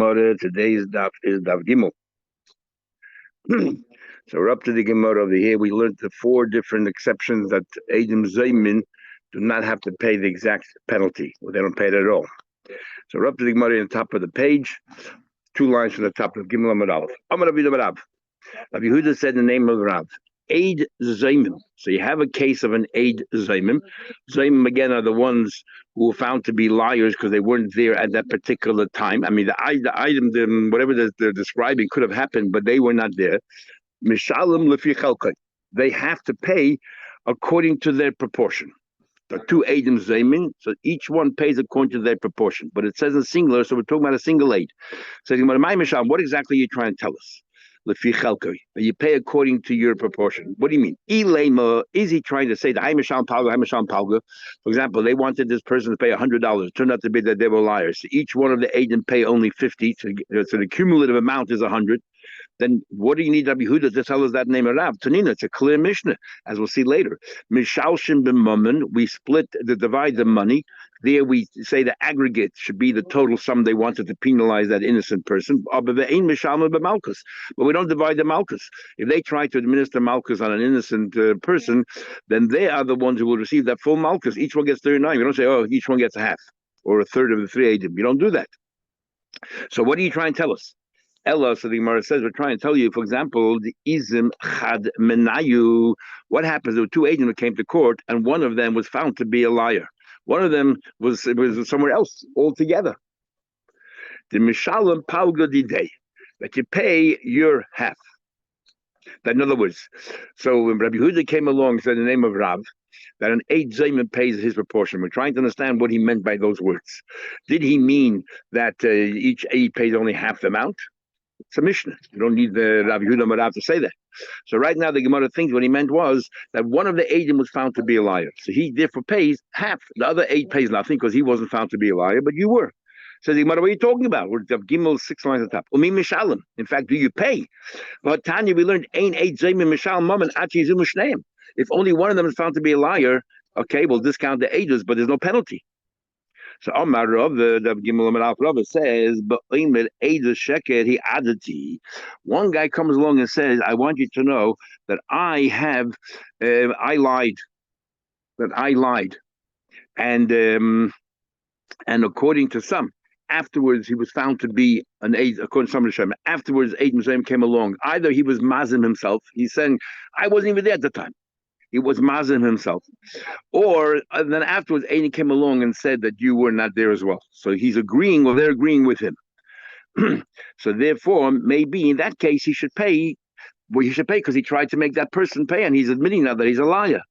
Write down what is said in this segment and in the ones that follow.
Today's daf is daf gimel. So we're up to the Gemara over here. We learned the four different exceptions that Eidim Zaymin do not have to pay the exact penalty. Well, they don't pay it at all. So we're up to the Gemara on the top of the page, 2 lines from the top of Gimel Amud Aleph. Amar Rabbi Rav. Rabbi Yehuda said the name of Rav. Eid Zaymim. So you have a case of an Eid Zaymim. Zaymim, again, are the ones who were found to be liars because they weren't there at that particular time. I mean, the item, whatever they're describing could have happened, but they were not there. Mishalim lefi chelkai. They have to pay according to their proportion. There are 2 Eidim Zaymin, so each one pays according to their proportion. But it says in singular, so we're talking about a single Eid. So, what exactly are you trying to tell us? You pay according to your proportion. What do you mean? Ilema, is he trying to say that for example, they wanted this person to pay $100. It turned out to be that they were liars. So each one of the Eidim pay only 50. So the cumulative amount is 100. Then what do you need Rabbi Yehuda to tell us that name of Rav? Tanina, it's a clear Mishnah, as we'll see later. Mishalshim b'mammon, we divide the money. There we say the aggregate should be the total sum they wanted to penalize that innocent person. But we don't divide the malchus. If they try to administer malchus on an innocent person, then they are the ones who will receive that full malchus. Each one gets 39. We don't say, oh, each one gets a half or a third of the 3 Eidim. You don't do that. So what are you trying to tell us? Ella, so the Gemara says, we're trying to tell you, for example, the Izim Chad Menayu. What happens? There were 2 agents who came to court, and one of them was found to be a liar. One of them was somewhere else altogether. The Mishalim Palga Didei, that you pay your half. That, in other words, so when Rabbi Yehuda came along and said the name of Rav, that an Eid Zayman pays his proportion. We're trying to understand what he meant by those words. Did he mean that each Eid pays only half the amount? It's a Mishnah. You don't need the Rabbi Yehuda Marav to say that. So right now the Gemara thinks what he meant was that one of the Eidim was found to be a liar. So he therefore pays half. The other 8 pays nothing because he wasn't found to be a liar, but you were. So the Gemara, what are you talking about? We're Gimel 6 lines at the top. Umi Mishalim. In fact, do you pay? But Tanya, we learned Ein Eid Zayim Mishal Mammon Achi Zimu Shneim. If only one of them is found to be a liar, okay, we'll discount the Eidos, but there's no penalty. So Amar Rav, the Gimel Amar Rav says, but Eimer Eidos Sheker he adati. One guy comes along and says, I want you to know that I lied. That I lied. And according to some, afterwards he was found to be an Eid, according to some of the Shem. Afterwards, Eid Mizraim came along. Either he was Mazim himself, he's saying, I wasn't even there at the time. He was Mazim himself. Or then afterwards, Eid came along and said that you were not there as well. So he's agreeing, or they're agreeing with him. So therefore, maybe in that case, he should pay. Well, he should pay because he tried to make that person pay, and he's admitting now that he's a liar.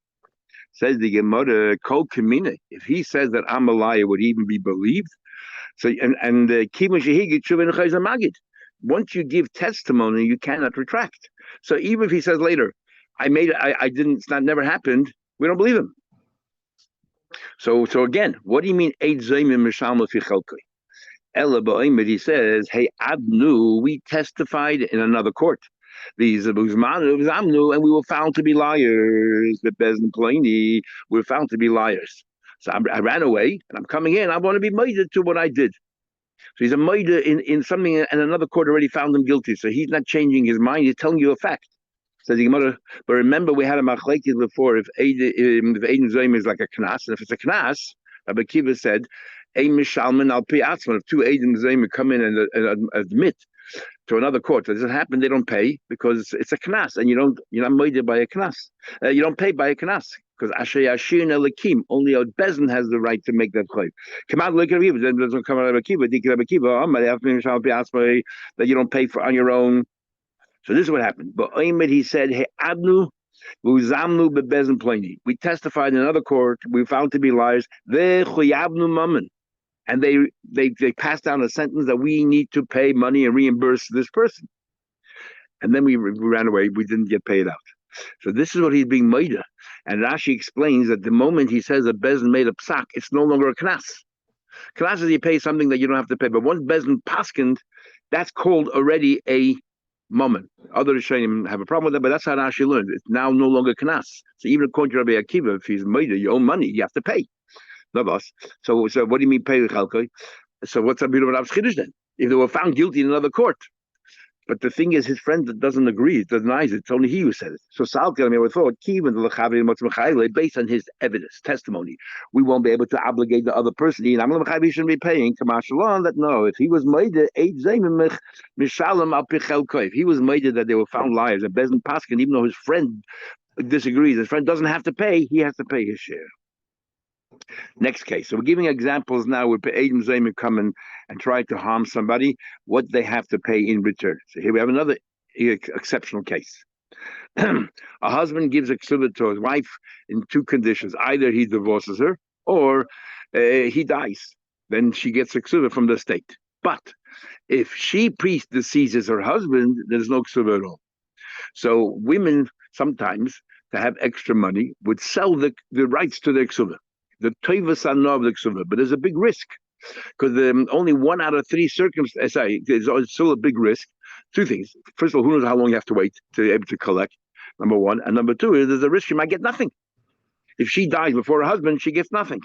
Says the Gemara, Kol Kamina. If he says that I'm a liar, would he even be believed? So once you give testimony, you cannot retract. So even if he says later, I didn't, it's not, never happened, we don't believe him. So again, what do you mean? He says, hey, Abnu, we testified in another court. These and we were found to be liars. The Bezin Pliny were found to be liars. So I ran away and I'm coming in. I want to be murdered to what I did. So he's a murder in something, and another court already found him guilty. So he's not changing his mind. He's telling you a fact. Says the Gemara, but remember we had a machlekes before. If Eid Zayim is like a knas, and if it's a knas, Rabbi Kiva said, Ein mishalman al pi atzman. If 2 Eidim Zayim come in and admit to another court that doesn't happen, they don't pay because it's a knas, and you're not murdered by a knas. You don't pay by a knas because asher yashir nelakim, only a bezin has the right to make that claim. Come out, look at Rabbi Kiva. Then doesn't come out of Rabbi Kiva. That you don't pay for on your own. So this is what happened. But he said, "Hey, Adnu, Uzamnu bebezin pleni." We testified in another court. We found to be liars. And they passed down a sentence that we need to pay money and reimburse this person. And then we ran away. We didn't get paid out. So this is what he's being made. And Rashi explains that the moment he says a bezin made a psak, it's no longer a knas. Knas is you pay something that you don't have to pay. But once bezin paskind, that's called already a moment. Other Rishonim have a problem with that, but that's how Rashi learned. It's now no longer knas. So even according to Rabbi Akiva, if he's made you owe money, you have to pay. Not us. So what do you mean pay the chalkoi? So what's a bit of an chiddush then? if they were found guilty in another court. But the thing is, his friend doesn't agree, denies it. It's only he who said it. So Sal thought, based on his evidence, testimony, we won't be able to obligate the other person. He shouldn't be paying. That no, if he was made if he was made that they were found liars, and Bezin Paskin, even though his friend disagrees, his friend doesn't have to pay, he has to pay his share. Next case. So we're giving examples now where Adam Zayman come and try to harm somebody, what they have to pay in return. So here we have another exceptional case. A husband gives a ksuba to his wife in two conditions. Either he divorces her or he dies. Then she gets a ksuba from the state. But if she predeceases her husband, there's no ksuba at all. So women sometimes, to have extra money, would sell the rights to their ksuba. The toivas are of the ksuba, but there's a big risk because only 1 out of 3 circumstances. There's still a big risk. Two things. First of all, who knows how long you have to wait to be able to collect? Number one, and number two is there's a risk you might get nothing. If she dies before her husband, she gets nothing.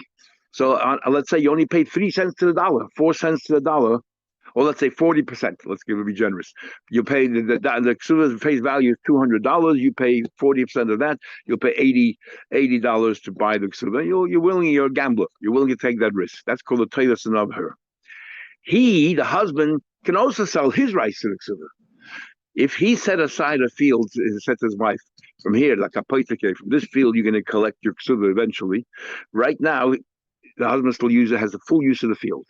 So let's say you only pay 3 cents to the dollar, 4 cents to the dollar, or let's say 40%. Let's be generous. You pay the ksuba's face value is $200. You pay 40% of that. You'll pay $80 to buy the ksuba. You're a gambler. You're willing to take that risk. That's called the toivas of her. He, the husband, can also sell his rights to the ksuba. If he set aside a field, said to his wife, from here, like a poitake, from this field, you're going to collect your ksuba eventually. Right now, the husband still has the full use of the field.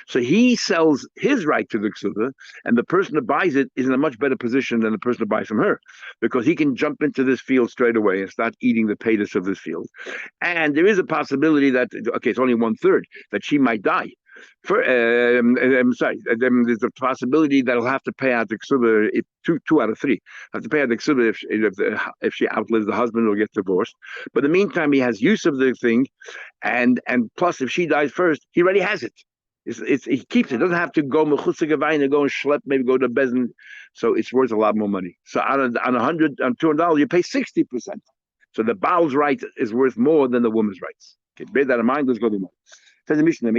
So he sells his right to the ksuba, and the person that buys it is in a much better position than the person that buys from her, because he can jump into this field straight away and start eating the paytas of this field. And there is a possibility that, okay, it's only 1/3, that she might die. There's a possibility that he'll have to pay out the ksuba if 2 out of 3 have to pay out the ksuba if she outlives the husband or gets divorced. But in the meantime, he has use of the thing, and plus, if she dies first, he already has it. He keeps it. Doesn't have to go mechutza gavayna, go and schlep, maybe go to bezin. So it's worth a lot more money. So on $200, you pay 60%. So the Baal's right is worth more than the woman's rights. Okay, bear that in mind. Let's go to more. Says the Mishnah,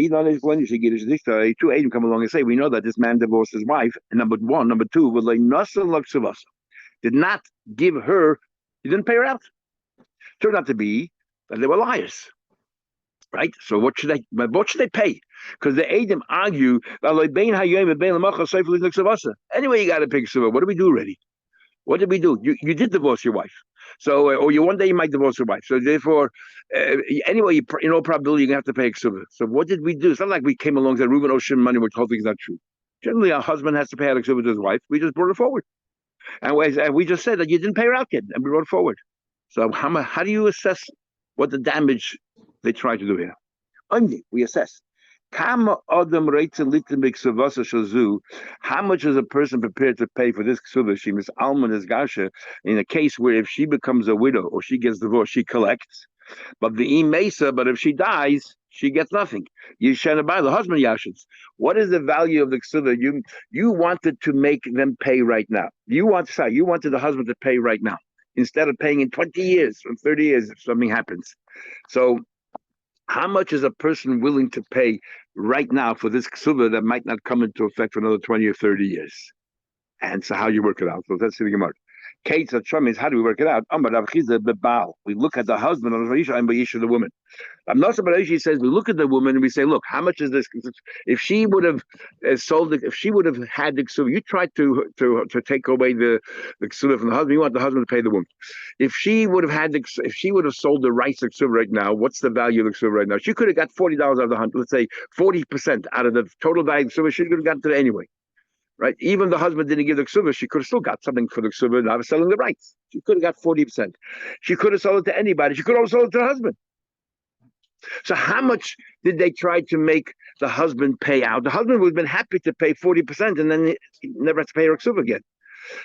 two Adam come along and say, we know that this man divorced his wife, and number two, did not give her, he didn't pay her out. Turned out to be that they were liars. Right? So what should they pay? Because the Adam argue, anyway, you got to pay ksuba. What do we do already? What did we do? You did divorce your wife. So, or one day you might divorce your wife. So therefore, anyway, in all probability, you're going to have to pay ksuba. So what did we do? It's not like we came along and said, Reuben Oshim money, which hopefully is not true. Generally, our husband has to pay out ksuba to his wife. We just brought it forward. And we just said that you didn't pay her out yet, and we brought it forward. So how do you assess what the damage they try to do here? Only we assess. How much is a person prepared to pay for this ksuba? She Miss Alman is gasha in a case where if she becomes a widow or she gets divorced, she collects. But if she dies, she gets nothing. Yishana the husband yashins. What is the value of the ksuba? You wanted to make them pay right now. You wanted the husband to pay right now instead of paying in 20 years or 30 years if something happens. So how much is a person willing to pay right now for this ksuba that might not come into effect for another 20 or 30 years? And so how you work it out. So that's the Gemara. Kate is how do we work it out? We look at the husband and the woman. She says we look at the woman and we say, look, how much is this? If she would have sold it, if she would have had the ksuba, you tried to take away the ksuba from the husband. You want the husband to pay the woman. If she would have sold the rights of ksuba right now, what's the value of the ksuba right now? She could have got $40 out of the hunt. Let's say 40% out of the total value of ksuba. She could have gotten it anyway. Right? Even the husband didn't give the ksuba, she could have still got something for the ksuba and I was selling the rights. She could have got 40%. She could have sold it to anybody. She could have also sold it to her husband. So how much did they try to make the husband pay out? The husband would have been happy to pay 40% and then he never has to pay her ksuba again.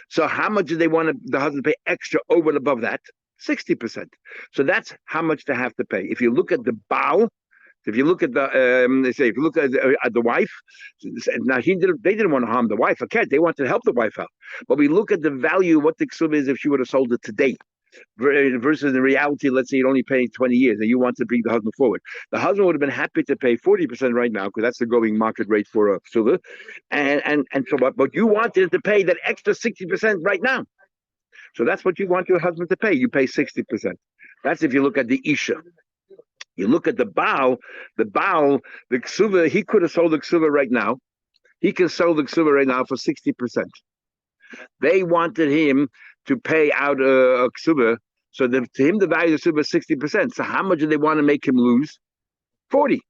So how much did they want the husband to pay extra over and above that? 60%. So that's how much they have to pay. If you look at the Baal, if you look at the wife, now they didn't want to harm the wife. Okay, they wanted to help the wife out. But we look at the value, what the ksuba is if she would have sold it today. versus in reality, let's say you're only paying 20 years and you want to bring the husband forward. The husband would have been happy to pay 40% right now because that's the going market rate for a silver. And so but you wanted to pay that extra 60% right now. So that's what you want your husband to pay. You pay 60%. That's if you look at the Isha. You look at the Baal, the Ksuva, he could have sold the Ksuva right now. He can sell the Ksuva right now for 60%. They wanted him to pay out a Ksuva. So to him, the value of the Ksuva is 60%. So how much do they want to make him lose? 40.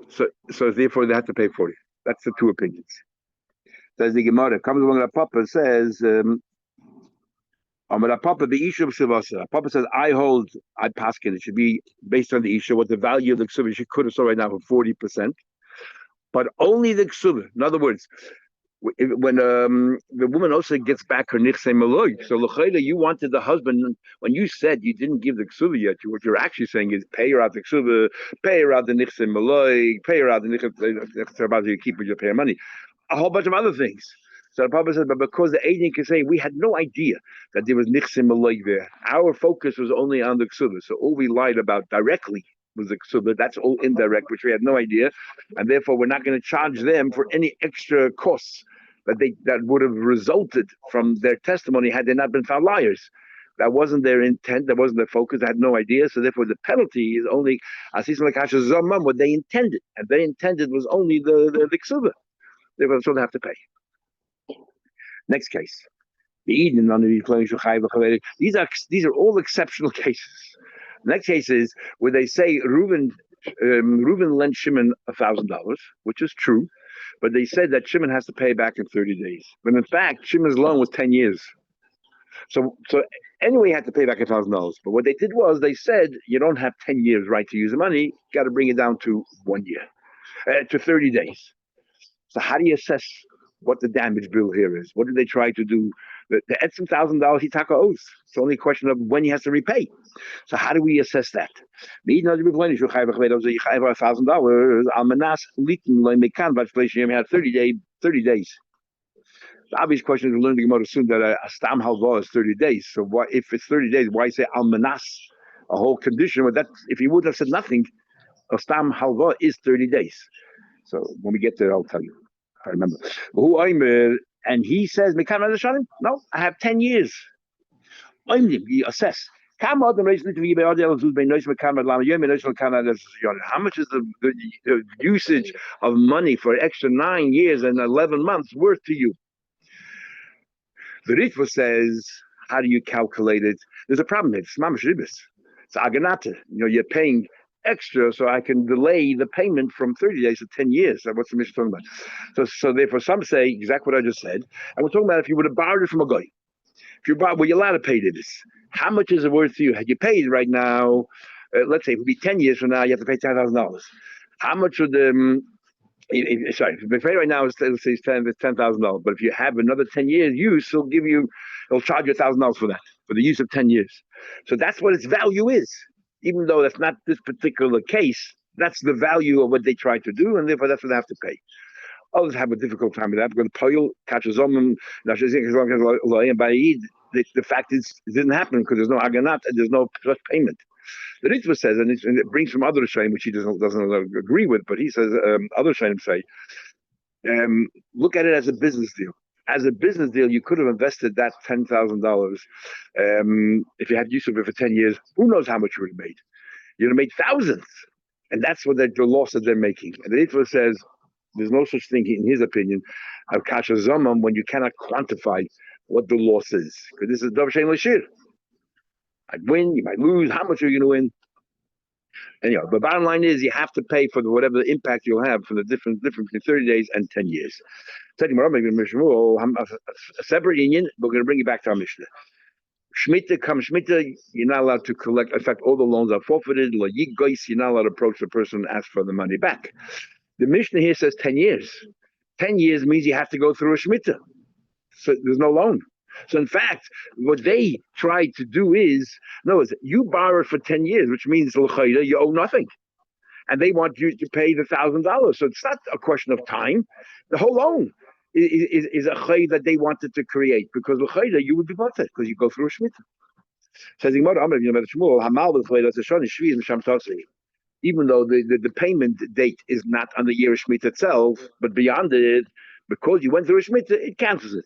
So therefore, they have to pay 40. That's the two opinions. Says the Gemara. Comes along the Papa says, Papa, the Isha of Sivasa. Papa says, I paskin. It should be based on the Isha, what the value of the Ksuva she could have sold right now for 40%. But only the Ksuva. In other words, when the woman also gets back her nichse maloi, so l'chayla, you wanted the husband, when you said you didn't give the ksuva yet, what you're actually saying is pay her out the ksuva, pay her out the nichse maloi, pay her out the nichse, you keep with your pay her money, a whole bunch of other things. So the Papa said, but because the agent can say we had no idea that there was nichse maloi there, our focus was only on the ksuva, so all we lied about directly was the ksuba. That's all indirect, which we had no idea, and therefore we're not going to charge them for any extra costs that would have resulted from their testimony had they not been found liars. That wasn't their intent. That wasn't their focus. They had no idea. So therefore, the penalty is only what they intended, and they intended was only the ksuba. Therefore, that's what they have to pay. Next case. These are all exceptional cases. The next case is where they say Reuben lent Shimon $1,000, which is true, but they said that Shimon has to pay back in 30 days. But in fact, Shimon's loan was 10 years. So anyway, he had to pay back $1,000. But what they did was they said you don't have 10 years right to use the money. You got to bring it down to 1 year, to 30 days. So how do you assess what the damage bill here is? What did they try to do? The etzim $1,000 he taka owes. It's only a question of when he has to repay. So how do we assess that? $1,000 almanas litin loy mekan v'tzleishim had 30 days. The obvious question is we learn the Gemara soon that a stam halva is 30 days. So why, if it's 30 days, why say almanas, a whole condition? Well, that if he would have said nothing, a stam halva is 30 days. So when we get there, I'll tell you. I remember. And he says, no, I have 10 years. You assess. How much is the usage of money for extra 9 years and 11 months worth to you? The Ritva says, how do you calculate it? There's a problem here. It's mamash ribis. It's aganata. You're paying extra so I can delay the payment from 30 days to 10 years. So what's the mission talking about? So therefore some say exactly what I just said. And we're talking about if you would have borrowed it from a guy. If you borrowed, well, you're allowed to pay this. How much is it worth to you? Had you paid right now, let's say it would be 10 years from now, you have to pay $10,000. How much would if you pay right now, let's say it's $10,000. But if you have another 10 years use, he'll charge you $1,000 for that, for the use of 10 years. So that's what its value is. Even though that's not this particular case, that's the value of what they try to do, and therefore that's what they have to pay. Others have a difficult time with that because the fact is it didn't happen because there's no aganat and there's no payment. The Ritva says, and it brings from other Shayim, which he doesn't agree with, but he says other Shayim say, look at it as a business deal. As a business deal, you could have invested that $10,000 if you had use of it for 10 years. Who knows how much you would have made? You'd have made thousands. And that's what the loss that they're making. And the Ritva says there's no such thing, in his opinion, of kasha zamam when you cannot quantify what the loss is. Because this is Dav Shein Lashir. I'd win, you might lose. How much are you going to win? Anyhow, the bottom line is you have to pay for whatever the impact you'll have for the difference between 30 days and 10 years. A separate union, we're going to bring you back to our Mishnah. Shmita, you're not allowed to collect. In fact, all the loans are forfeited. You're not allowed to approach the person and ask for the money back. The Mishnah here says 10 years. 10 years means you have to go through a Shmita. So there's no loan. So in fact, what they try to do is, you borrowed for 10 years, which means you owe nothing. And they want you to pay the $1,000. So it's not a question of time. The whole loan is a chay that they wanted to create because you would be bought it because you go through a shmita. Says the Gemara, even though the payment date is not on the year of Shemitah itself, but beyond it, because you went through a Shemitah, it cancels it.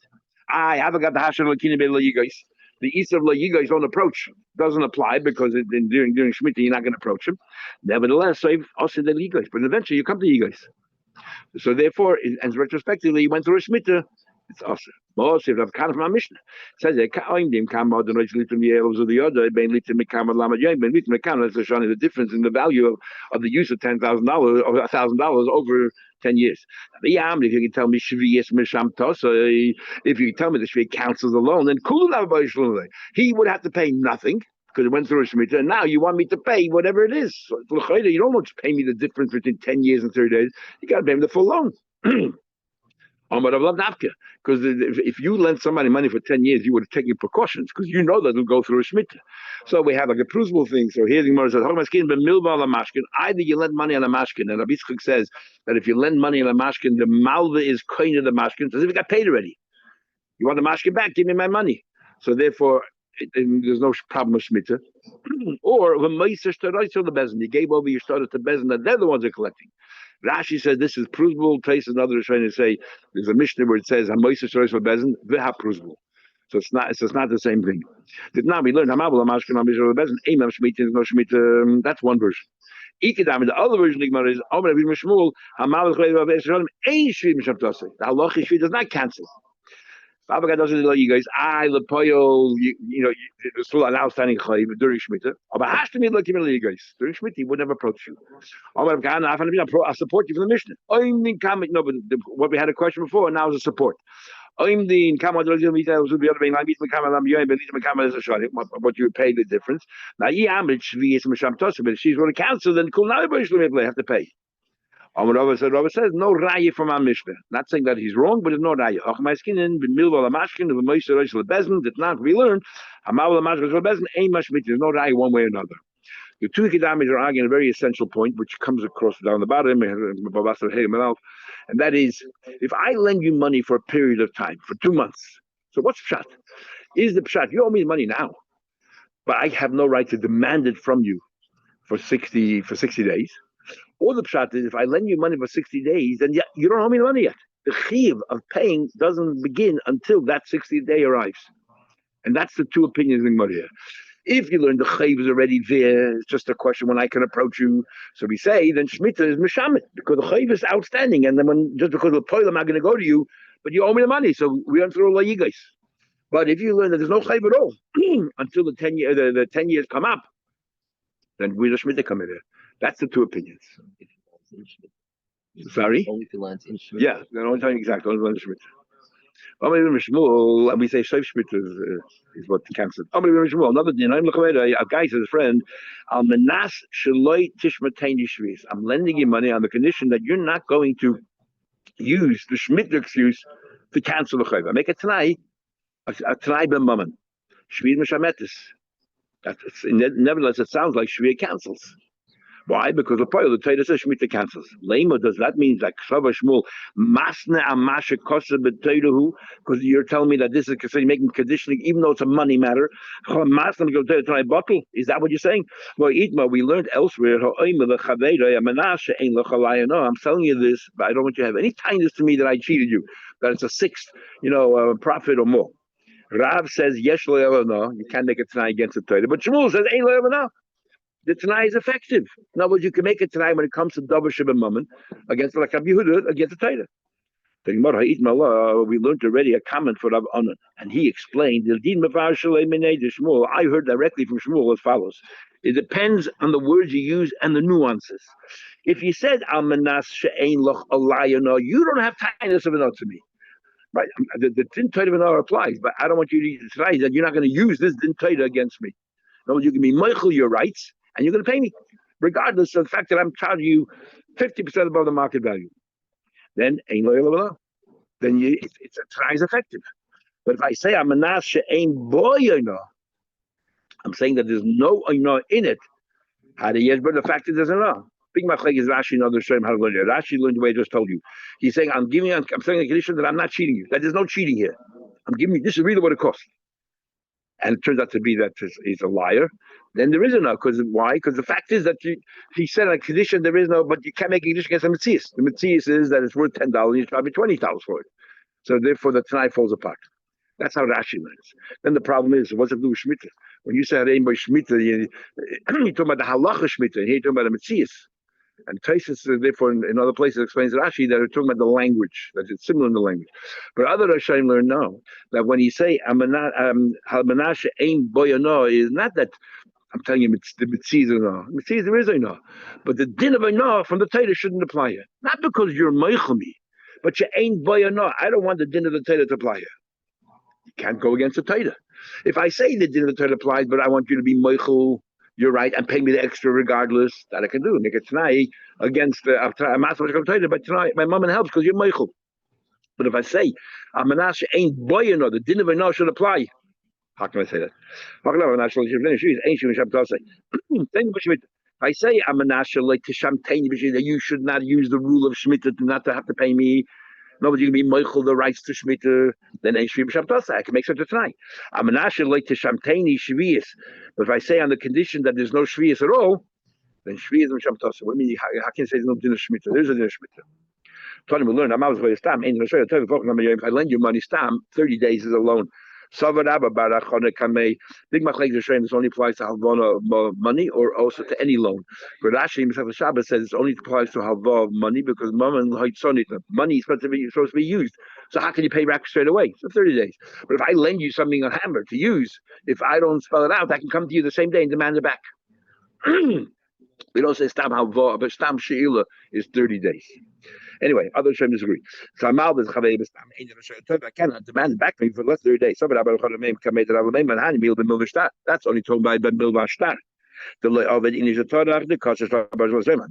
I haven't got the Hashar Lakina Bela Yigais. The East of La Yigais don't approach, doesn't apply because during Shemitah you're not going to approach them. Nevertheless, so also the Yigais, but eventually you come to Yigais. So therefore, and retrospectively, you went through a Shemitah. It's awesome. Most if I've come from our Mishnah says the difference in the value of the use of $10,000 or $1,000 over 10 years. If you can tell me if you tell me the Shvi cancels alone, then he would have to pay nothing because it went through a Shemitah, and now you want me to pay whatever it is. So you don't want to pay me the difference between 10 years and 30 days. You got to pay me the full loan. Because if you lend somebody money for 10 years, you would have taken precautions because you know that it'll go through a Shemitah. So we have like a crucible thing. So here the Gemara says, either you lend money on a mashkin, and Rabbi Yitzchak says that if you lend money on a mashkin, the malva is koine of the mashkin, as if it got paid already. You want the mashkin back, give me my money. So therefore, there's no problem with Shemitah. Or you gave over your starter to Bezin, that they're the ones that are collecting. Rashi says this is provable. Tais is another is trying to say there's a Mishnah where it says Hamoisa Shorosh for Bezin v'ha provable. So it's not the same thing. Did not we learned Hamabel Hamashkin Hamishor Bezin Eimam Shemitah no Shemitah. That's one version. Ikadam, the other version of the Gemara is Omer Rabbi Shmuel Hamabel Chayv Bezin Ein Shvi Mishabtase. The halacha Shvi does not cancel. Baba doesn't let you guys. Lepoyo, there's still an outstanding chayv during Shemitah. But Hashtami let you guys during Shemitah. He would never approach you. I support you from the Mishnah. No, but what we had a question before, and now is a support. What you pay the difference. Now, but if she's going to cancel, then cool. Now everybody have to pay. Rabbi says no raya from our Mishnah. Not saying that he's wrong, but it's no raya. Did not we learn? There's no raya one way or another. The two Kedamis are arguing a very essential point, which comes across down the bottom, and that is, if I lend you money for a period of time, for 2 months, so what's pshat? Is the pshat, you owe me money now, but I have no right to demand it from you for 60 days? Or the pshat is, if I lend you money for 60 days, then you don't owe me the money yet. The chiyuv of paying doesn't begin until that 60th day arrives. And that's the two opinions in Gemara here. If you learn the chiyuv is already there, it's just a question when I can approach you. So we say, then Shemitah is mishamet, because the chiyuv is outstanding. And then just because of the poil, I'm not going to go to you, but you owe me the money. So we run through layigais. But if you learn that there's no chiyuv at all, until the 10 years come up, then we the Shemitah come in there. That's the two opinions. Sorry? Only if it lands in Shemitah. Yeah, they're only telling exactly. Only lands in Shemitah. And we say Shev Shemitah is what cancels. Another thing, a guy says, a friend, I'm lending you money on the condition that you're not going to use the Shemitah excuse to cancel the Chayv. I make a Tanai ben Mammon. Shvir Meshametis. Nevertheless, it sounds like Shvir cancels. Why? Because the Torah says Shemitah cancels. Lema, does that mean that Ksava Shmuel Masne Amasha Kosa B'Toirahu? Because you're telling me that this is making conditioning, even though it's a money matter. Masne B'Toirahu bottle. Is that what you're saying? Well, Itma, we learned elsewhere. I'm telling you this, but I don't want you to have any kindness to me that I cheated you. That it's a sixth, profit or more. Rav says Yesh lo no, you can't make a Tanai against the Torah, but Shmuel says Ein lo no. The Tanai is effective. In other words, you can make a Tanai when it comes to Davar Sheba Mammon against like Rabbi Yehuda against the Torah. We learned already a comment for Rav Anan, and he explained I heard directly from Shmuel as follows: it depends on the words you use and the nuances. If you said Almanas she'ein loch alayano, you don't have kindness of an to me. Right? The din Torah of an applies, but I don't want you to say that you're not going to use this din Torah against me. No, you can be meichel your rights, and you're going to pay me, regardless of the fact that I'm charging you 50% above the market value. Then ain't loyal. Then it's a try is effective. But if I say I'm a nas ain't boy, I'm saying that there's no in it. How do you? But the fact is there's no. Big machlek is Rashi and others show him how to learn it. Rashi learned the way I just told you. He's saying I'm saying a condition that I'm not cheating you. That there's no cheating here. I'm giving you this is really what it costs. and it turns out to be that he's a liar, then there is no. Because why? Because the fact is that he said on a condition there is no, but you can't make a condition against the Metzias. The Metzias is that it's worth $10, you probably $20 for it. So therefore, the Tanai falls apart. That's how Rashi learns. Then the problem is, what's it do with Shemitah? When you say Reimbo Shemitah, you're talking about the halacha Shemitah, and here you're talking about the Metzias. And Taisus, therefore, in other places explains Rashi that they're talking about the language, that it's similar in the language. But other Rishonim learn no, that when you say Halmanashe Ein Boyano is not that I'm telling you it's the Metzias or no. Metzias there is a no. But the din of a no from the Torah shouldn't apply here. Not because you're Meichel but you ain't Boyano. I don't want the din of the Torah to apply here. You can't go against the Torah. If I say the din of the Torah applies, but I want you to be Meichel, you're right, and pay me the extra regardless, that I can do. Make it tonight against but tonight my mom helps because you're Meichel. But if I say Menashe ain't Boyano, the din of a no should apply. How can I say that? If I say Menashe like Tisham that you should not use the rule of Shemitah to not to have to pay me. Nobody can be Meichel the rights to Shemitah, then Ein Shvi B'Shem Tosai. I can make such a tonight. Menashe like Tisham Taini Shvius. But if I say on the condition that there's no Shvius at all, then Shvius B'Shem Tosai. What do you mean? How can you say there's no din of Shemitah? There's a din of Shemitah. Tony will learn. If I lend you money, stam 30 days is a loan. Big Machlek Zeshem, this only applies to halvana money or also to any loan. But Rashi himself, Shabbat says it only applies to halva money because money is supposed to be used. So how can you pay back straight away? So 30 days. But if I lend you something on hammer to use, if I don't spell it out, I can come to you the same day and demand it back. We don't say stam halva, but stam sheila is 30 days. Anyway, other Shem disagree. So Amal is Chavei B'Stam. I cannot demand it back from you for less than 30 days. That's only told by Ben Bilvashtar. The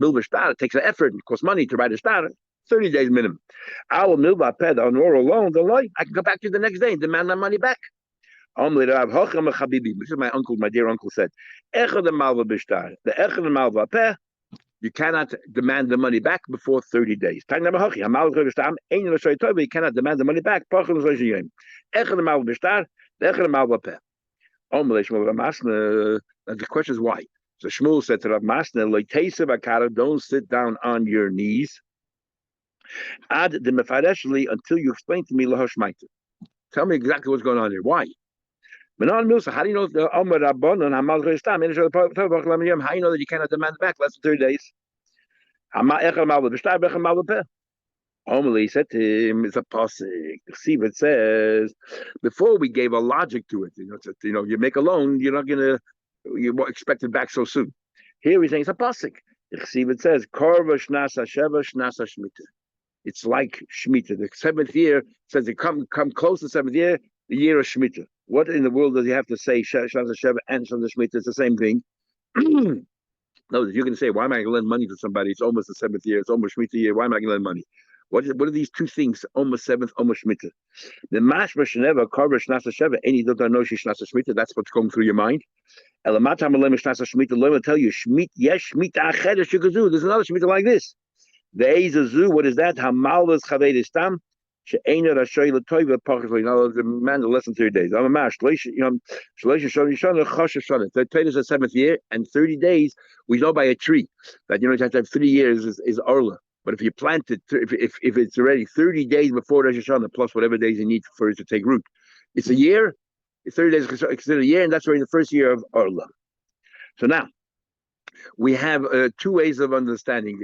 Bilvashtar takes an effort, it costs money to write a star. 30 days minimum. Our Milvaped on oral loan, I can come back to you the next day and demand my money back. This is my uncle, my dear uncle said. The Echad Malva Peh. You cannot demand the money back before 30 days. You cannot demand the money back. The question is why. So Shmuel said to Rav Masna, don't sit down on your knees until you explain to me. Tell me exactly what's going on here. Why? How do you know how you know that you cannot demand it back less than 30 days? He said to him, it's a pasuk. See, it says before we gave a logic to it. You make a loan, you're not gonna expect it back so soon. Here he's saying it's a pasuk. See, it says Korva Shnasa Sheva Shnasa Shmita. It's like Shemitah. The 7th year says you come close to the 7th year, the year of Shemitah. What in the world does he have to say? Shnasa Sheva and Shnasa Shemitah. It's the same thing. No, you can say, why am I going to lend money to somebody? It's almost the 7th year. It's almost Shemitah year. Why am I going to lend money? What are these two things? Almost 7th, almost Shemitah. The mashma sheneva karva shnasa sheva any don't know she shnasa Shemitah. That's what's going through your mind. Elamatam alem shnasa Shemitah. Let me tell you, Shmit yes Shemitah acheres shikazu. There's another Shemitah like this. The eizazu. What is that? Hamalvas chavei stam. She'ena rashoy letoyva pachas. The man less than 30 days. I'm a mash. Shleisha shoni shana chashav shana. The Torah is the 7th year and 30 days. We know by a tree that you have to have 3 years is orla. But if you plant it, if it's already 30 days before Rosh Hashanah plus whatever days you need for it to take root, it's a year. It's 30 days considered a year, and that's already the first year of orla. So now we have 2 ways of understanding.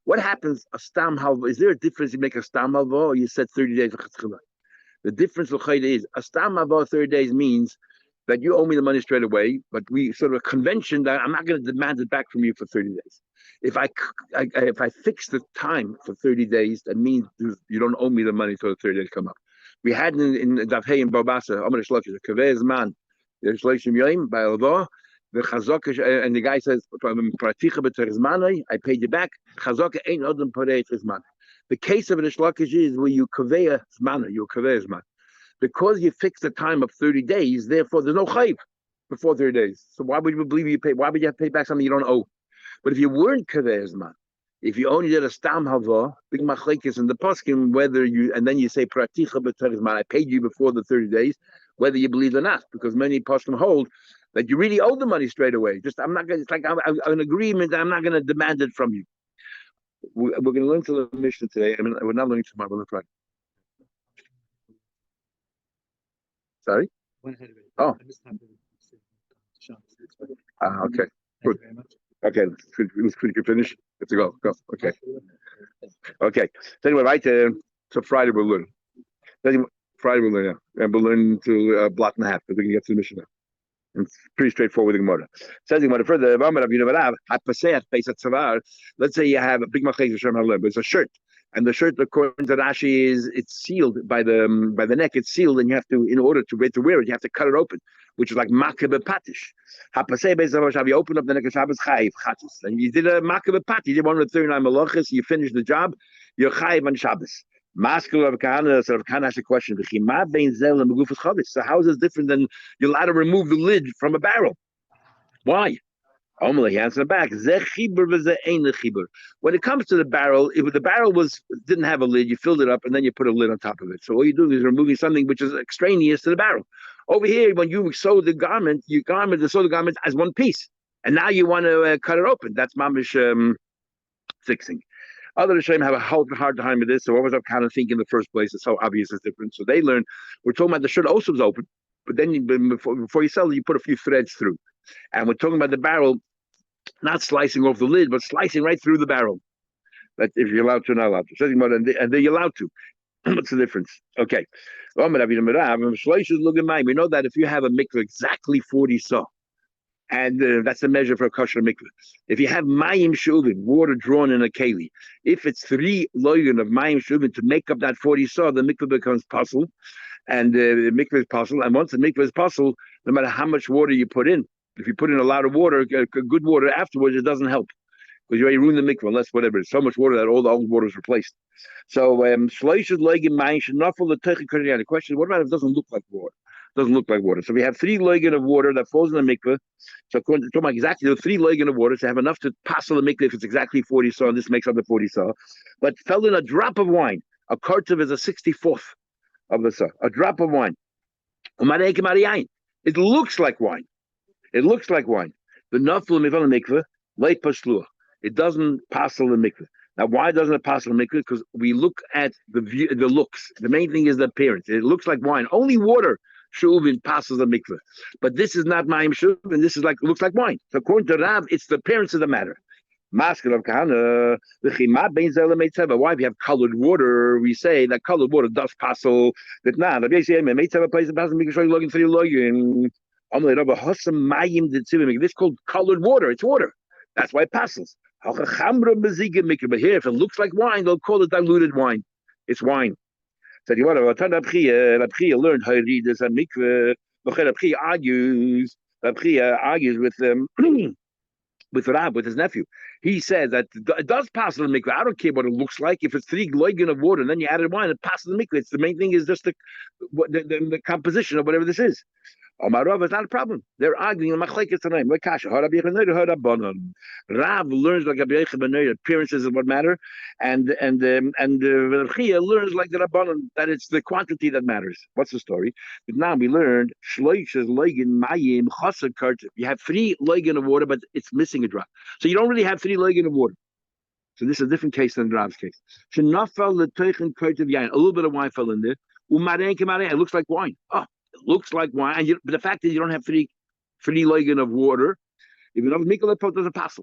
What happens, a stam halva? Is there a difference you make a stam halva or you said 30 days? The difference is a stam halva 30 days means that you owe me the money straight away, but we sort of a convention that I'm not going to demand it back from you for 30 days. If I fix the time for 30 days, that means you don't owe me the money until the 30 days come up. We had in Daf Hey in Bobasa, the Kaveh man, the Shleishim Yoim by Alva. The chazaka and the guy says, I paid you back. Chazaka ain't odem parei zman. The case of the shlakish is where you kaveya zman, you kaveya zman, because you fix the time of 30 days. Therefore, there's no chayv before 30 days. So why would you believe you pay? Why would you have to pay back something you don't owe? But if you weren't kaveya zman, if you only did a stam hava, big machlekes in the poskim, whether you and then you say praticha b'terizman, I paid you before the 30 days. whether you believe it or not, because many poskim hold that you really owe the money straight away. Just I'm not going. It's like an agreement. I'm not going to demand it from you. We're going to learn to the Mishnah today. I mean, we're not learning tomorrow. We're Friday. Sorry. Oh. Okay. Good. Okay. Let's quickly finish. Let's go. Go. Okay. Okay. So anyway, right. So Friday we'll learn. Friday we'll learn. Yeah. And we'll learn to block and a half. But we can get to the Mishnah. It's pretty straightforward with the Gemara. Says the Gemara further. Let's say you have a big machlekes, but it's a shirt, and the shirt, according to Rashi, it's sealed by the neck. It's sealed, and you have to, in order to wear it, you have to cut it open, which is like makeh bepatish. You open up the neck of Shabbos chayiv chatzis, and you did a makeh bepatish. You did 139 malachas. You finished the job. You're chayiv on Shabbos. Maskul of Kahana, so Kahana asked a question. So how is this different than you're allowed to remove the lid from a barrel? Why? He answered back. When it comes to the barrel, if the barrel didn't have a lid, you filled it up and then you put a lid on top of it. So all you do is removing something which is extraneous to the barrel. Over here, when you sew the garment, sew the garment as one piece, and now you want to cut it open. That's mamish fixing. Other Rishonim have a hard time with this. So what was I kind of thinking in the first place? It's so obvious it's different. So they learn, we're talking about the shirt also was open, but then before you sell it, you put a few threads through. And we're talking about the barrel, not slicing off the lid, but slicing right through the barrel. That if you're allowed to, not allowed to. And they're allowed to. What's the difference? Okay. We know that if you have a mikveh exactly 40 saw, and that's the measure for a kosher mikveh. If you have mayim shuvin, water drawn in a keli, if it's 3 loyun of mayim shuvin to make up that 40 saw, the mikveh becomes puzzle, and the mikveh is puzzle. And once the mikveh is puzzle, no matter how much water you put in, if you put in a lot of water, good water afterwards, it doesn't help because you already ruined the mikveh. Unless whatever, it's so much water that all the old water is replaced. So shloishad loyun mayim should not fall the teichen. The question is, what about if it doesn't look like water? Doesn't look like water. So we have 3 loyun of water that falls in the mikveh. So according to exactly the 3 loyun of water to have enough to pass the mikveh if it's exactly 40 saw, and this makes up the 40 saw. But fell in a drop of wine. A kartiv is a 64th of the saw. A drop of wine. It looks like wine. It looks like wine. The naflu mifal mikveh late pasluah. It doesn't pass the mikveh. Now, why doesn't it pass the mikveh? Because we look at the looks. The main thing is the appearance. It looks like wine. Only water shuvin passes the mikveh, but this is not mayim shuvin. This is looks like wine. So according to Rav, it's the appearance of the matter. Maskul of Kahana, why if you have colored water, we say that colored water does passel. That now the place that passes mikveh login 3 login. This is called colored water. It's water. That's why it passes. But here, if it looks like wine, they'll call it diluted wine. It's wine. So you want to Rabchia learned how to read this and mikveh. Rabchia argues with Rab, with his nephew. He says that it does pass the mikveh. I don't care what it looks like. If it's 3 loyun of water and then you added wine, it passes the mikveh. It's the main thing is just the composition of whatever this is. Omar Rav is not a problem. They're arguing on machlekes tonight. Rav learns like Rabbi Yochanan, appearances is what matter, and Chia learns like the Rabbanon that it's the quantity that matters. What's the story? But now we learned shloishes loigin mayim chaser kartiv. You have 3 loigin of water, but it's missing a drop. So you don't really have 3 loigin of water. So this is a different case than Rav's case. Shenafal leteichen kartiv yain. A little bit of wine fell in there. It looks like wine. Oh. It looks like wine, but the fact is you don't have 3 loyun of water. Even though mikveh doesn't pass.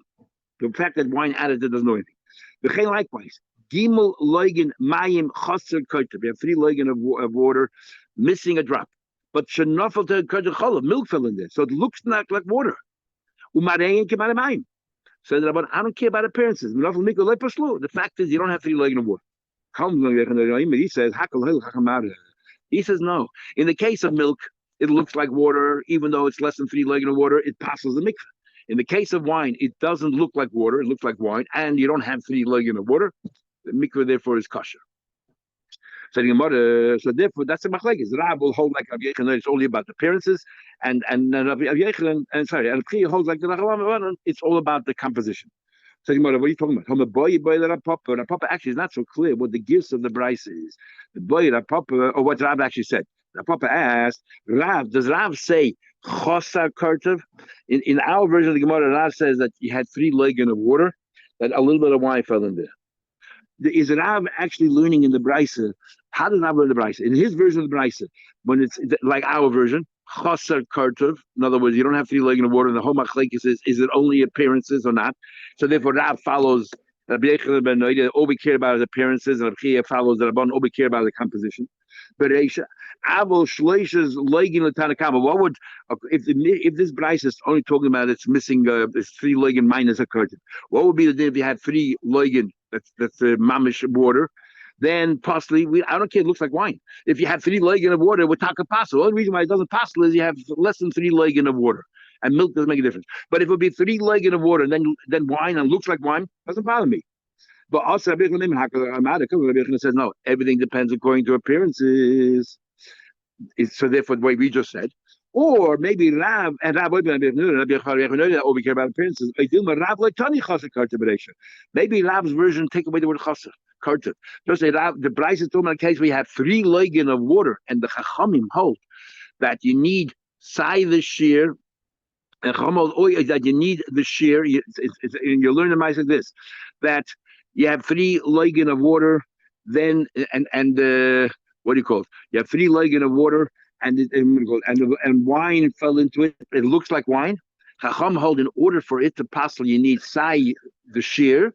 The fact that wine added it doesn't know anything. The likewise, gimel loyun mayim chaser kartiv. We have 3 loyun of water, missing a drop. But shenafel to kartiv cholav, milk fell in there, so it looks not like water. Umarein kemare mayim. So that I don't care about appearances. The fact is you don't have 3 loyun of water. He says He says no. In the case of milk, it looks like water, even though it's less than 3 loyun of water, it passes the mikveh. In the case of wine, it doesn't look like water, it looks like wine, and you don't have 3 loyun of water. The mikveh, therefore, is kosher. So therefore, that's a machlekes. Rab will hold like Rabbi Yochanan, it's only about appearances, and Rabbi Yochanan, and Chia holds like the Rambam, it's all about the composition. So what are you talking about? The Papa actually is not so clear what the gifts of the Bryce is. The boy Papa, or what Rab actually said. Papa asked, Rav, does Rav say chosar kartav? In our version of the Gemara, Rav says that you had 3 leggin of water, that a little bit of wine fell in there. Is Rav actually learning in the Brisa? How did Rav learn the Brisa? In his version of the Brisa, when it's like our version, chosar kartav. In other words, you don't have 3 leggin of water. And the whole machlekes is it only appearances or not? So therefore, Rav follows Rabbi Yechon ben Noida. All we care about is appearances, and Rabbi Chia follows the Rabban. All we care about is the composition. But Avol Shleisha's legging the Tanakama. What would if this Bryce is only talking about it's missing this 3 legging minus a curtain? What would be the day if you had 3 legging that's mamish water? Then possibly I don't care. It looks like wine. If you have 3 legging of water, with taka pasul. The only reason why it doesn't pasul is you have less than 3 legging of water, and milk doesn't make a difference. But if it would be 3 legging of water, and then wine and looks like wine, doesn't bother me. But also, Rabbi Yechon says no. Everything depends according to appearances. So therefore, the way we just said, or maybe Rav and Rav all we care about appearances. Maybe Rav's version take away the word chaser. Just say Rav. The Bryce is talking about a case where you have 3 leggin of water, and the Chachamim hold that you need sai the shear. And that you need the shear. You learn the mice like this, that you have 3 leggin of water, then and what do you call it? You have 3 leggin of water, and wine fell into it. It looks like wine. Chacham hold in order for it to pass, you need sai the shear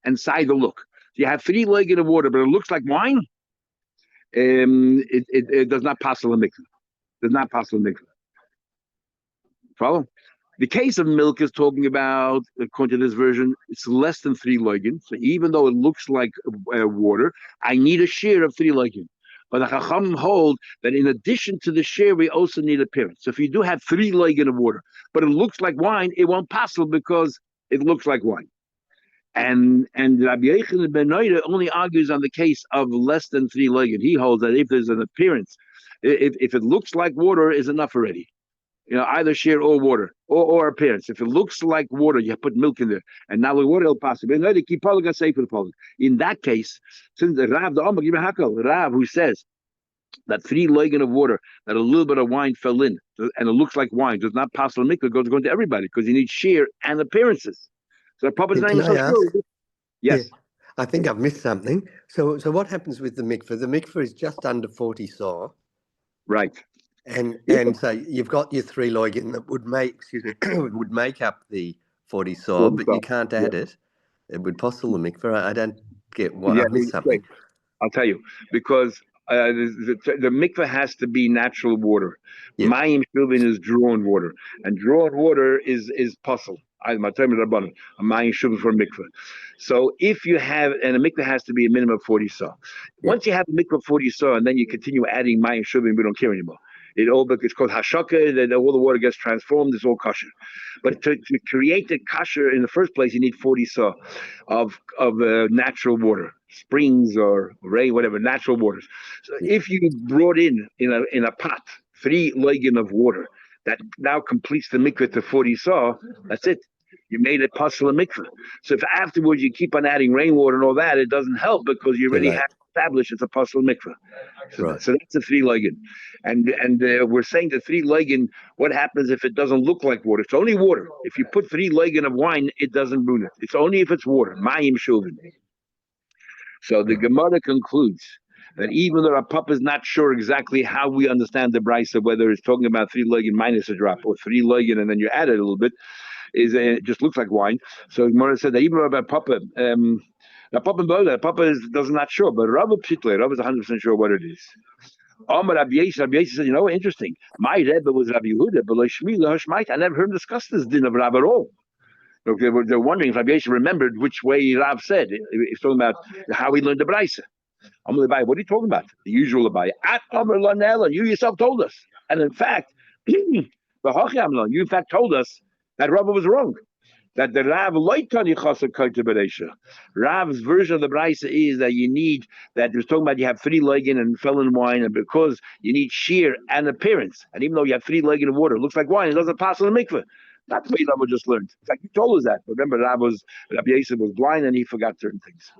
and sai the look. So you have 3 leggin of water, but it looks like wine. It does not pass the mikvah. Does not pass the mikvah. Follow? The case of milk is talking about, according to this version, it's less than 3 leggin. So even though it looks like water, I need a share of 3 leggin. But the Chacham hold that in addition to the share, we also need appearance. So if you do have 3 leggin of water, but it looks like wine, it won't passel because it looks like wine. And Rabbi Yechon ben Noida only argues on the case of less than 3 leggin. He holds that if there's an appearance, if it looks like water, is enough already. Either shear or water or appearance. If it looks like water, you put milk in there, and now with water it'll pass. In that case, since the Rav who says that 3 leggin of water, that a little bit of wine fell in, and it looks like wine, does not pass the mikvah, goes going to everybody because you need shear and appearances. So the Papa's name is so sure. Yes. Yeah, I think I've missed something. So what happens with the mikvah? The mikvah is just under 40 saw. Right. And so you've got your 3 leggin that would make up the 40 saw, but you can't add it. It would postle the mikvah. I don't get what I've missed something. I'll tell you, because the mikveh has to be natural water. Yeah. Mayim shuvin is drawn water, and drawn water is posel. My term is rabbanon. A mayim shuvin for mikveh. So if you have, and a mikveh has to be a minimum of 40 saw. Once you have a mikveh of 40 saw, and then you continue adding mayim shuvin, we don't care anymore. It's called hashaka, that all the water gets transformed, it's all kosher. But to create the kosher in the first place, you need 40 saw of natural water, springs or rain, whatever, natural waters. So if you brought in a pot 3 leggin of water, that now completes the mikveh to 40 saw, that's it. You made it pasul mikveh. So if afterwards you keep on adding rainwater and all that, it doesn't help because you already have established it's a pasul mikveh. So that's a 3 leggin. And we're saying the 3 leggin, what happens if it doesn't look like water? It's only water. If you put 3 leggin of wine, it doesn't ruin it. It's only if it's water. Mayim shuvin. So the Gemara concludes that even though our Papa is not sure exactly how we understand the Brisa, whether it's talking about 3 leggin minus a drop or 3 leggin and then you add it a little bit, it just looks like wine. So Gemara said that even about Papa, Papa does not sure, but Rabbi Pshitle, Rabbi is 100% sure what it is. Rabbi Yeshe said, interesting. My Rebbe was Rabbi Yehuda, but I never heard him discuss this din of Rav at all. They're wondering if Rabbi Yeshe remembered which way Rav said. He's talking about how he learned the Brisa. What are you talking about? The usual Abai. At Amr Lanela, you yourself told us. And in fact, you in fact told us that Rabbi was wrong. That the Rav loitani chasar kaita bereisha. Rav's version of the Brisa is that you need, that was talking about you have 3 leggin and fell in wine, and because you need shear and appearance. And even though you have 3 leggin of water, it looks like wine, it doesn't pass on the mikveh. That's the way Rabbi just learned. In fact, you told us that. Remember, Rabbi Yosef was blind and he forgot certain things.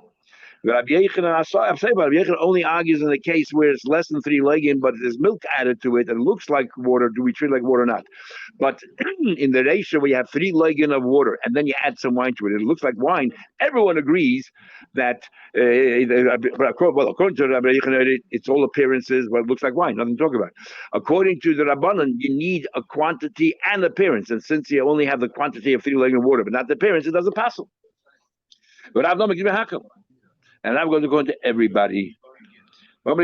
Rabbi Yochanan, I'm saying, Rabbi Yochanan only argues in the case where it's less than 3 legin, but there's milk added to it and it looks like water. Do we treat it like water or not? But in the ratio where you have 3 legin of water and then you add some wine to it, it looks like wine. Everyone agrees that, well, according to Rabbi Yochanan, it's all appearances, but it looks like wine, nothing to talk about. According to the Rabbanan, you need a quantity and appearance. And since you only have the quantity of 3 legin of water, but not the appearance, it doesn't pass. But I've not given hakel. And I'm going to go into everybody. You have a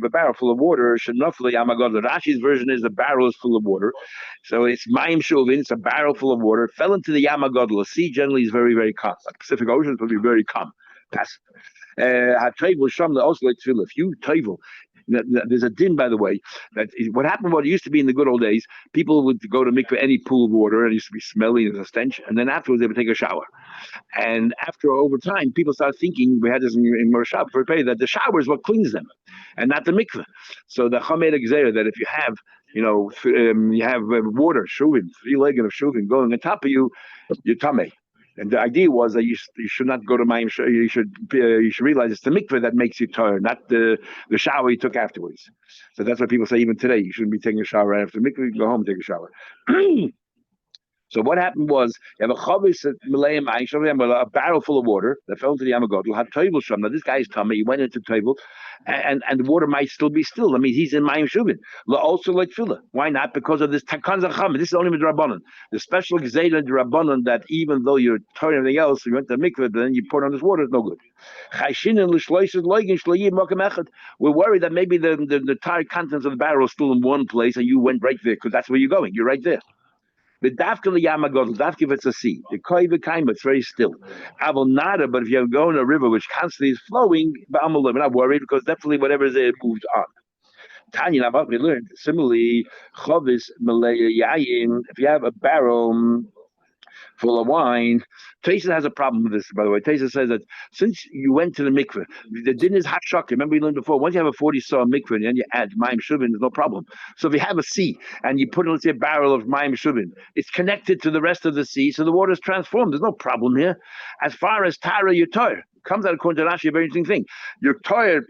barrel full of water. Rashi's version is the barrel is full of water. So it's Maim Shuvin, it's a barrel full of water. Fell into the Yamagodl. The sea generally is very, very calm. Like Pacific Ocean will be very calm. Passive. If you table, there's a din, by the way, that what used to be in the good old days, people would go to mikveh any pool of water, and it used to be smelly and a stench, and then afterwards they would take a shower. And over time, people started thinking, we had this in Morashab for pay, that the shower is what cleans them, and not the mikveh. So the Chamed Gzeira, that if you have, you have water, shuvim, 3 legin of shuvim going on top of you, you're tameh. And the idea was that you should not go to Mayim. You should realize it's the mikveh that makes you tired, not the shower you took afterwards. So that's what people say even today. You shouldn't be taking a shower right after the mikveh. You go home and take a shower. So what happened was you have a chavis a barrel full of water that fell into the Yamagodl, had table sham. Now this guy's tummy, he went into table, and the water might still be still. I mean, he's in Mayim Shuvin. Also like fila. Why not? Because of this takan zacham. This is only with Rabbanan. The special gzeira Rabbanan that even though you're tired everything else, you went to mikveh, then you pour on this water, it's no good. We're worried that maybe the entire contents of the barrel is still in one place, and you went right there because that's where you're going. You're right there. The dafka liyamagodl, dafka if it's a sea. The koi v'kaima, it's very still. Avol nada, but if you're going a river which constantly is flowing, we're not worried because definitely whatever is there moves on. Tanya, now we learned similarly, chovis malaya yayin. If you have a barrel full of wine. Taisa has a problem with this, by the way. Taisa says that since you went to the mikveh, the din is hashak. Remember we learned before, once you have a 40 saw mikveh and then you add mayim shuvin, there's no problem. So if you have a sea and you put, let's say, a barrel of mayim shuvin, it's connected to the rest of the sea, so the water is transformed. There's no problem here. As far as Tara, you're tired. Comes out according to Rashi, a very interesting thing. You're tired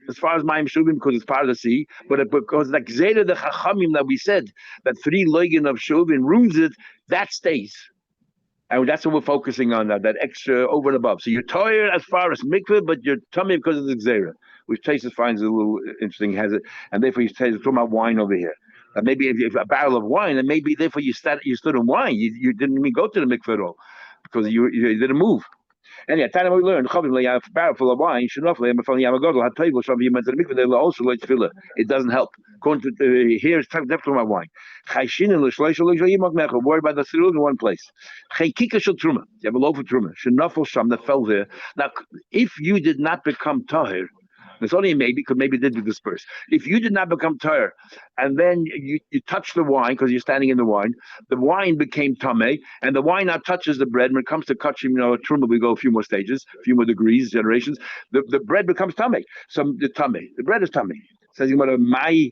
as far as Mayim Shuvim because it's part of the sea, but because the Gzeda, the Chachamim that we said, that 3 legin of Shuvim ruins it, that stays. And that's what we're focusing on now, that extra over and above. So you're tired as far as mikveh, but you're tummy because of the Gzera, which Taisa finds a little interesting, has it, and therefore he's talking about wine over here. Maybe if you have a barrel of wine, and maybe therefore you stood in wine, you didn't even go to the mikveh at all, because you didn't move. And yeah, time we learned, a barrel full of wine, it doesn't help. Here it's definitely my wine. Worried about the through in one place. You have a loaf of truma. That fell there. Now, if you did not become tahir, it's only a maybe, because maybe it did disperse. If you did not become tired, and then you touch the wine, because you're standing in the wine became tameh, and the wine now touches the bread. When it comes to touching, truma, we go a few more stages, a few more degrees, generations. The bread becomes tameh. So the bread is tameh. Says my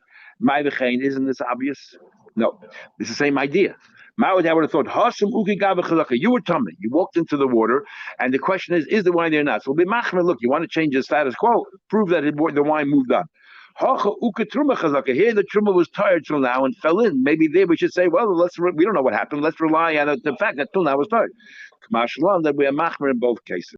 v'chein. Isn't this obvious? No, it's the same idea. I would have thought, you were tummy. You walked into the water, and the question is the wine there or not? So we'll be machmer. Look, you want to change the status quo? Prove that the wine moved on. Here the truma was tired till now and fell in. Maybe there we should say, well, we don't know what happened. Let's rely on the fact that till now was tired. That we are machmer in both cases.